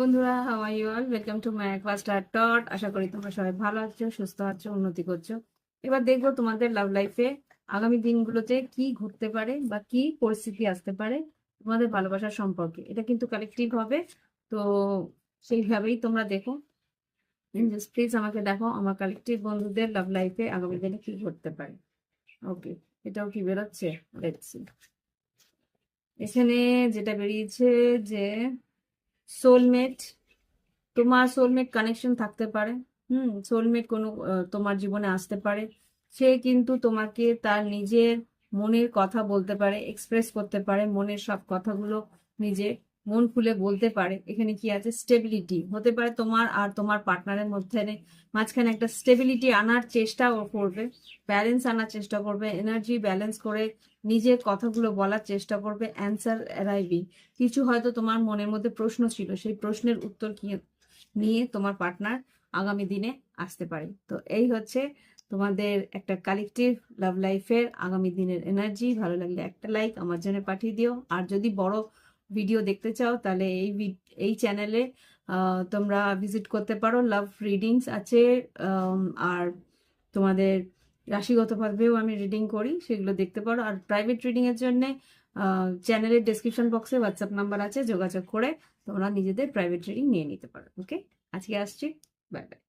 বন্ধুরা, how are you all? Welcome to my first tot. আশা করি তোমরা সবাই ভালো আছো, সুস্থ আছো, উন্নতি করছো। এবার দেখবো তোমাদের লাভ লাইফে আগামী দিনগুলোতে কি ঘটতে পারে বা কি পরিস্থিতি আসতে পারে তোমাদের ভালোবাসার সম্পর্কে। এটা কিন্তু কালেকটিভ হবে, তো সেইভাবেই তোমরা দেখো। প্লিজ আমাকে দেখো আমার কালেকটিভ বন্ধুদের লাভ লাইফে আগামী দিনে কি ঘটতে পারে। ওকে, এটাও কি বেরোচ্ছে? Let's see. এখানে যেটা বেরিয়েছে যে সোলমেট, তোমার সোলমেট কানেকশন থাকতে পারে। সোলমেট কোনো তোমার জীবনে আসতে পারে। সে কিন্তু তোমাকে তার নিজের মনের কথা বলতে পারে, এক্সপ্রেস করতে পারে মনের সব কথাগুলো, নিজে মন খুলে বলতে পারে। এখানে কি আছে? স্টেবিলিটি হতে পারে তোমার আর তোমার পার্টনারের মধ্যে, মাঝখানে একটা স্টেবিলিটি আনার চেষ্টা ও করবে, ব্যালেন্স আনার চেষ্টা করবে, এনার্জি ব্যালেন্স করে নিজের কথাগুলো বলার চেষ্টা করবে। অ্যান্সার অ্যারাইভিং, কিছু হয়তো তোমার মনের মধ্যে প্রশ্ন ছিল, সেই প্রশ্নের উত্তর কি নিয়ে তোমার পার্টনার আগামী দিনে আসতে পারে। তো এই হচ্ছে তোমাদের একটা কালেকটিভ লাভ লাইফের আগামী দিনের এনার্জি। ভালো লাগলে একটা লাইক আমার জন্য পাঠিয়ে দিও। আর যদি বড় ভিডিও দেখতে চাও তাহলে এই চ্যানেলে তোমরা ভিজিট করতে পারো। লাভ রিডিংস আছে, আর তোমাদের রাশিগতভাবেও আমি রিডিং করি, সেগুলো দেখতে পারো। আর প্রাইভেট রিডিং এর জন্য চ্যানেলের ডেসক্রিপশন বক্সে হোয়াটসঅ্যাপ নাম্বার আছে, যোগাযোগ করে তোমরা নিজেদের প্রাইভেট রিডিং নিয়ে নিতে পারো। ওকে, আজকে আসছি, বাই বাই।